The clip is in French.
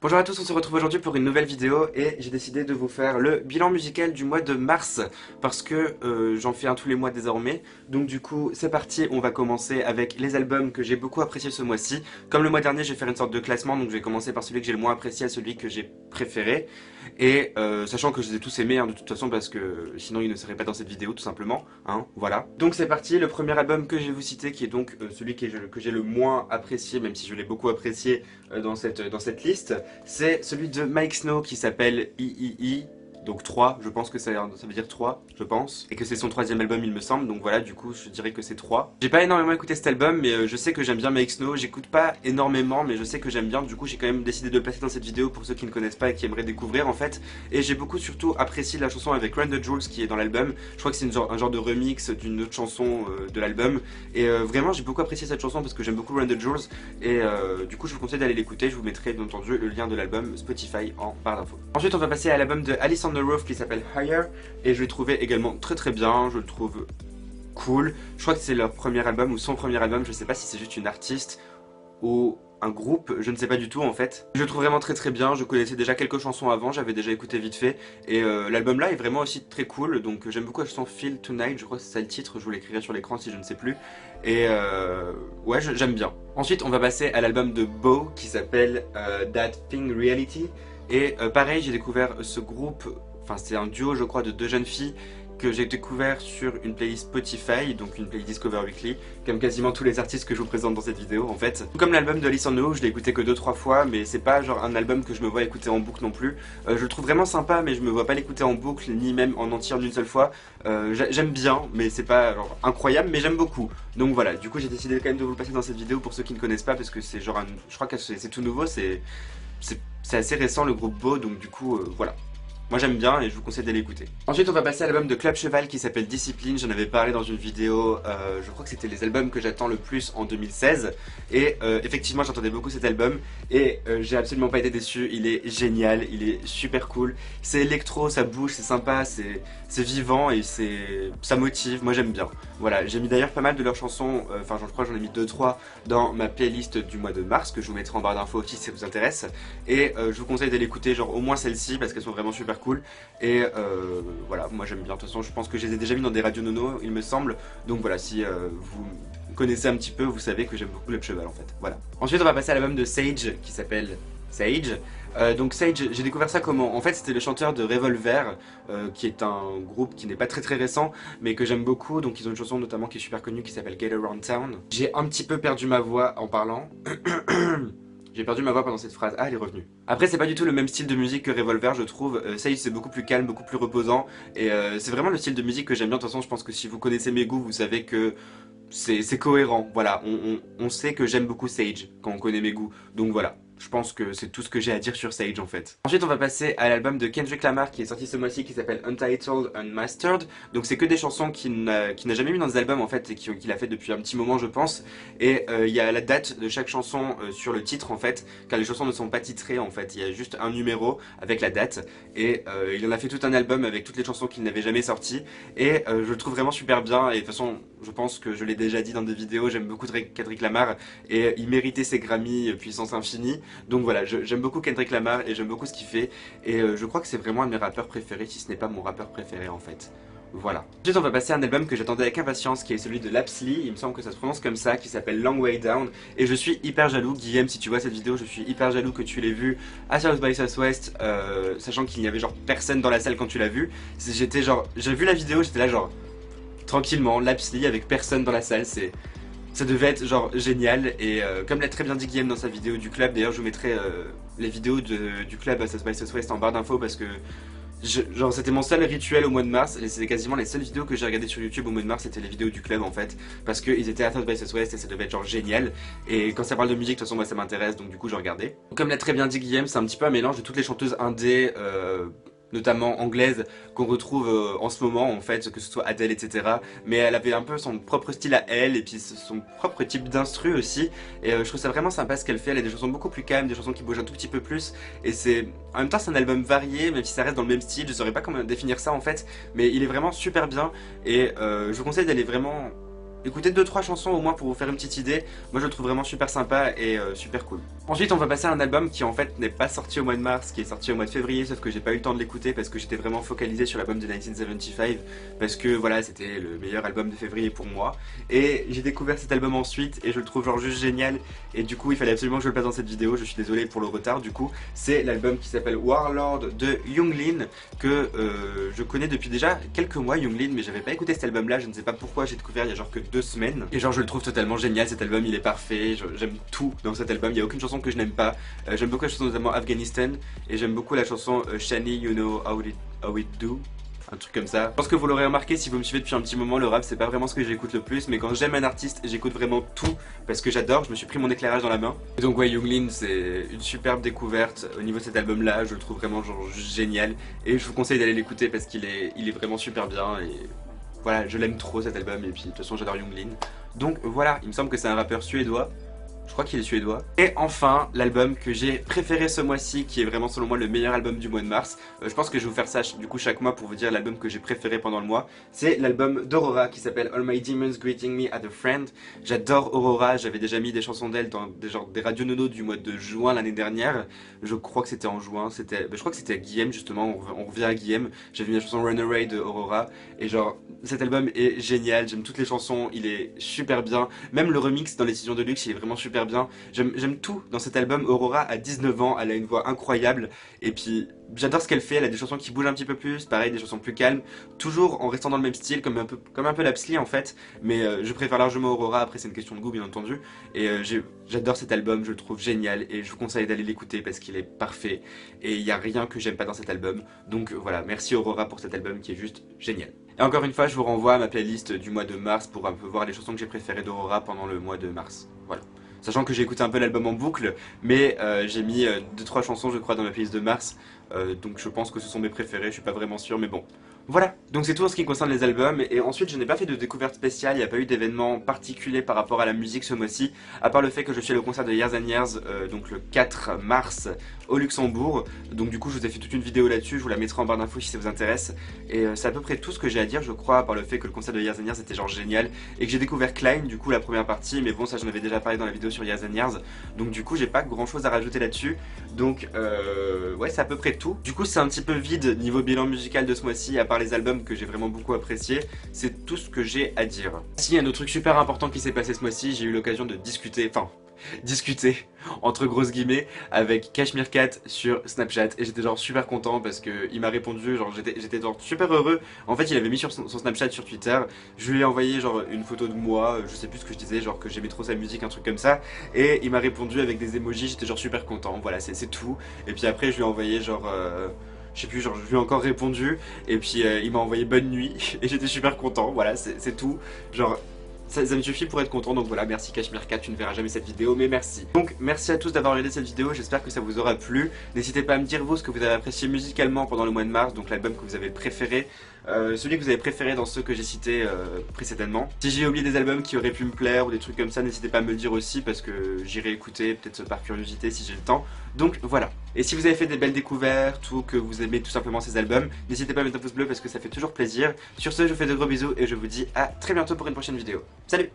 Bonjour à tous, on se retrouve aujourd'hui pour une nouvelle vidéo et j'ai décidé de vous faire le bilan musical du mois de mars parce que j'en fais un tous les mois désormais. Donc du coup c'est parti, on va commencer avec les albums que j'ai beaucoup appréciés ce mois-ci. Comme le mois dernier je vais faire une sorte de classement, donc je vais commencer par celui que j'ai le moins apprécié à celui que j'ai préféré. Et sachant que je les ai tous aimés de toute façon parce que sinon ils ne seraient pas dans cette vidéo tout simplement, voilà. Donc c'est parti, le premier album que je vais vous citer qui est donc celui que j'ai le moins apprécié, même si je l'ai beaucoup apprécié dans cette liste. C'est celui de Mike Snow qui s'appelle III, donc 3, je pense que ça veut dire 3, je pense. Et que c'est son troisième album il me semble, donc voilà, du coup je dirais que c'est 3. J'ai pas énormément écouté cet album, mais je sais que j'aime bien Mike Snow, j'écoute pas énormément, mais je sais que j'aime bien, du coup j'ai quand même décidé de le placer dans cette vidéo pour ceux qui ne connaissent pas et qui aimeraient découvrir en fait. Et j'ai beaucoup surtout apprécié la chanson avec Run the Jewels qui est dans l'album, je crois que c'est un genre de remix d'une autre chanson de l'album. Et vraiment j'ai beaucoup apprécié cette chanson parce que j'aime beaucoup Run the Jewels, et du coup je vous conseille d'aller l'écouter, je vous mettrai bien entendu le lien de l'album Spotify en barre d'infos. Ensuite on va passer à l'album de Alice on the Roof qui s'appelle Higher, et je l'ai trouvé également très bien, je le trouve cool. Je crois que c'est leur premier album ou son premier album, je sais pas si c'est juste une artiste ou un groupe, je ne sais pas du tout en fait. Je le trouve vraiment très bien, je connaissais déjà quelques chansons avant, j'avais déjà écouté vite fait, et l'album là est vraiment aussi très cool, donc j'aime beaucoup la chanson Feel Tonight, je crois que c'est ça le titre, je vous l'écrirai sur l'écran si je ne sais plus, et ouais j'aime bien. Ensuite on va passer à l'album de Beau qui s'appelle That Thing Reality, et pareil j'ai découvert ce groupe, enfin c'est un duo je crois de deux jeunes filles que j'ai découvert sur une playlist Spotify, donc une playlist Discover Weekly, comme quasiment tous les artistes que je vous présente dans cette vidéo en fait. Comme l'album de Alice on the Roof, je l'ai écouté que 2-3 fois, mais c'est pas genre un album que je me vois écouter en boucle non plus. Je le trouve vraiment sympa, mais je me vois pas l'écouter en boucle, ni même en entier en une seule fois. J'aime bien, mais c'est pas genre incroyable, mais j'aime beaucoup. Donc voilà, du coup j'ai décidé quand même de vous le passer dans cette vidéo pour ceux qui ne connaissent pas, parce que c'est genre je crois que c'est tout nouveau, c'est assez récent le groupe Beau, donc du coup voilà. Moi j'aime bien et je vous conseille d'aller écouter. Ensuite on va passer à l'album de Club Cheval qui s'appelle Discipline, j'en avais parlé dans une vidéo, je crois que c'était les albums que j'attends le plus en 2016. Et effectivement j'attendais beaucoup cet album et j'ai absolument pas été déçu, il est génial, il est super cool. C'est électro, ça bouge, c'est sympa, c'est vivant et ça motive, moi j'aime bien. Voilà, j'ai mis d'ailleurs pas mal de leurs chansons, enfin je crois que j'en ai mis 2-3 dans ma playlist du mois de mars que je vous mettrai en barre d'infos aussi si ça vous intéresse. Et je vous conseille d'aller écouter genre au moins celles-ci parce qu'elles sont vraiment super cool. Et voilà, moi j'aime bien, de toute façon je pense que je les ai déjà mis dans des radios nono il me semble. Donc voilà, si vous connaissez un petit peu, vous savez que j'aime beaucoup le cheval en fait, voilà. Ensuite on va passer à l'album de Sage qui s'appelle Sage. Donc Sage, j'ai découvert ça comment? En fait c'était le chanteur de Revolver, qui est un groupe qui n'est pas très récent, mais que j'aime beaucoup, donc ils ont une chanson notamment qui est super connue qui s'appelle Get Around Town. J'ai un petit peu perdu ma voix en parlant. J'ai perdu ma voix pendant cette phrase. Ah, elle est revenue. Après, c'est pas du tout le même style de musique que Revolver, je trouve. Sage, c'est beaucoup plus calme, beaucoup plus reposant. Et c'est vraiment le style de musique que j'aime bien. De toute façon, je pense que si vous connaissez mes goûts, vous savez que c'est cohérent. Voilà, on sait que j'aime beaucoup Sage quand on connaît mes goûts. Donc voilà. Je pense que c'est tout ce que j'ai à dire sur Sage en fait. Ensuite on va passer à l'album de Kendrick Lamar qui est sorti ce mois-ci qui s'appelle Untitled Unmastered. Donc c'est que des chansons qu'il n'a jamais mis dans des albums en fait et qu'il a fait depuis un petit moment je pense. Et il y a la date de chaque chanson sur le titre en fait, car les chansons ne sont pas titrées en fait. Il y a juste un numéro avec la date. Et il en a fait tout un album avec toutes les chansons qu'il n'avait jamais sorties. Et je le trouve vraiment super bien. Et de toute façon je pense que je l'ai déjà dit dans des vidéos, j'aime beaucoup Kendrick Lamar. Et il méritait ses Grammy puissance infinie. Donc voilà, j'aime beaucoup Kendrick Lamar et j'aime beaucoup ce qu'il fait. Et je crois que c'est vraiment un de mes rappeurs préférés, si ce n'est pas mon rappeur préféré en fait. Voilà. Ensuite on va passer à un album que j'attendais avec impatience qui est celui de Lapsley, il me semble que ça se prononce comme ça, qui s'appelle Long Way Down. Et je suis hyper jaloux, Guillaume, si tu vois cette vidéo, je suis hyper jaloux que tu l'aies vu à South by Southwest, sachant qu'il n'y avait genre personne dans la salle quand tu l'as vu. J'étais genre, j'ai vu la vidéo, j'étais là genre, tranquillement, Lapsley avec personne dans la salle, ça devait être genre génial. Et comme l'a très bien dit Guillaume dans sa vidéo du club, d'ailleurs je vous mettrai les vidéos du club à South by Southwest en barre d'infos parce que genre c'était mon seul rituel au mois de mars, et c'était quasiment les seules vidéos que j'ai regardées sur YouTube au mois de mars, c'était les vidéos du club en fait, parce qu'ils étaient à South by Southwest et ça devait être genre génial. Et quand ça parle de musique, de toute façon moi ça m'intéresse, donc du coup je regardais. Comme l'a très bien dit Guillaume, c'est un petit peu un mélange de toutes les chanteuses indé, notamment anglaise, qu'on retrouve en ce moment en fait, que ce soit Adele etc. Mais elle avait un peu son propre style à elle et puis son propre type d'instru aussi. Et je trouve ça vraiment sympa ce qu'elle fait, elle a des chansons beaucoup plus calmes, des chansons qui bougent un tout petit peu plus. Et en même temps c'est un album varié, même si ça reste dans le même style, je saurais pas comment définir ça en fait. Mais il est vraiment super bien et je vous conseille d'aller vraiment écoutez 2-3 chansons au moins pour vous faire une petite idée. Moi je le trouve vraiment super sympa et super cool. Ensuite on va passer à un album qui en fait n'est pas sorti au mois de mars, qui est sorti au mois de février, sauf que j'ai pas eu le temps de l'écouter parce que j'étais vraiment focalisé sur l'album de 1975, parce que voilà c'était le meilleur album de février pour moi. Et j'ai découvert cet album ensuite et je le trouve genre juste génial, et du coup il fallait absolument que je le place dans cette vidéo. Je suis désolé pour le retard. Du coup c'est l'album qui s'appelle Warlord de Younglin, que je connais depuis déjà quelques mois, Younglin, mais j'avais pas écouté cet album là, je ne sais pas pourquoi. J'ai découvert il y a genre que 2 semaines et genre je le trouve totalement génial. Cet album il est parfait, j'aime tout dans cet album, il n'y a aucune chanson que je n'aime pas. J'aime beaucoup la chanson notamment Afghanistan, et j'aime beaucoup la chanson Shani You Know How It Do, un truc comme ça. Je pense que vous l'aurez remarqué si vous me suivez depuis un petit moment, le rap c'est pas vraiment ce que j'écoute le plus, mais quand j'aime un artiste j'écoute vraiment tout parce que j'adore. Je me suis pris mon éclairage dans la main. Et donc ouais, Younglin c'est une superbe découverte au niveau de cet album là, je le trouve vraiment genre génial et je vous conseille d'aller l'écouter parce qu'il est vraiment super bien. Et voilà, je l'aime trop cet album, et puis de toute façon j'adore Younglin. Donc voilà, il me semble que c'est un rappeur suédois. Je crois qu'il est suédois. Et enfin, l'album que j'ai préféré ce mois-ci, qui est vraiment selon moi le meilleur album du mois de mars. Je pense que je vais vous faire ça du coup chaque mois pour vous dire l'album que j'ai préféré pendant le mois. C'est l'album d'Aurora qui s'appelle All My Demons Greeting Me as a Friend. J'adore Aurora, j'avais déjà mis des chansons d'elle dans des radios nono du mois de juin l'année dernière. Je crois que c'était en juin, je crois que c'était à Guillaume justement, on revient à Guillaume. J'avais mis la chanson Runaway de Aurora, et genre cet album est génial, j'aime toutes les chansons, il est super bien. Même le remix dans les Sessions de Luxe, il est vraiment super bien. J'aime tout dans cet album. Aurora a 19 ans, elle a une voix incroyable, et puis j'adore ce qu'elle fait. Elle a des chansons qui bougent un petit peu plus, pareil des chansons plus calmes, toujours en restant dans le même style, comme un peu l'Apsly en fait, mais je préfère largement Aurora. Après c'est une question de goût bien entendu, et j'adore cet album, je le trouve génial et je vous conseille d'aller l'écouter parce qu'il est parfait et il n'y a rien que j'aime pas dans cet album. Donc voilà, merci Aurora pour cet album qui est juste génial. Et encore une fois, je vous renvoie à ma playlist du mois de mars pour un peu voir les chansons que j'ai préférées d'Aurora pendant le mois de mars. Voilà. Sachant que j'ai écouté un peu l'album en boucle, mais j'ai mis 2-3 chansons je crois dans ma playlist de mars, donc je pense que ce sont mes préférés, je suis pas vraiment sûr, mais bon. Voilà, donc c'est tout en ce qui concerne les albums, et ensuite je n'ai pas fait de découverte spéciale, il n'y a pas eu d'événement particulier par rapport à la musique ce mois-ci, à part le fait que je suis allé au concert de Years and Years, donc le 4 mars au Luxembourg. Donc du coup je vous ai fait toute une vidéo là-dessus, je vous la mettrai en barre d'infos si ça vous intéresse, et c'est à peu près tout ce que j'ai à dire je crois, à part le fait que le concert de Years and Years était genre génial, et que j'ai découvert Climb du coup la première partie, mais bon ça j'en avais déjà parlé dans la vidéo sur Years and Years, donc du coup j'ai pas grand chose à rajouter là-dessus, donc ouais c'est à peu près tout. Du coup c'est un petit peu vide niveau bilan musical de ce mois-ci, à part les albums que j'ai vraiment beaucoup appréciés, c'est tout ce que j'ai à dire. Si, un autre truc super important qui s'est passé ce mois-ci, j'ai eu l'occasion de discuter entre grosses guillemets avec Cashmere Cat sur Snapchat, et j'étais genre super content parce que il m'a répondu, genre j'étais genre super heureux. En fait il avait mis sur son Snapchat sur Twitter, je lui ai envoyé genre une photo de moi, je sais plus ce que je disais, genre que j'aimais trop sa musique, un truc comme ça, et il m'a répondu avec des emojis, j'étais genre super content, voilà c'est tout. Et puis après je lui ai envoyé genre je sais plus, genre je lui ai encore répondu, et puis il m'a envoyé bonne nuit et j'étais super content, voilà c'est tout. Genre ça me suffit pour être content, donc voilà, merci Cashmere Cat, tu ne verras jamais cette vidéo, mais merci. Donc merci à tous d'avoir regardé cette vidéo, j'espère que ça vous aura plu. N'hésitez pas à me dire vous ce que vous avez apprécié musicalement pendant le mois de mars, donc l'album que vous avez préféré, celui que vous avez préféré dans ceux que j'ai cités précédemment. Si j'ai oublié des albums qui auraient pu me plaire ou des trucs comme ça, n'hésitez pas à me le dire aussi parce que j'irai écouter, peut-être par curiosité si j'ai le temps. Donc voilà. Et si vous avez fait des belles découvertes ou que vous aimez tout simplement ces albums, n'hésitez pas à mettre un pouce bleu parce que ça fait toujours plaisir. Sur ce, je vous fais de gros bisous et je vous dis à très bientôt pour une prochaine vidéo. Salut!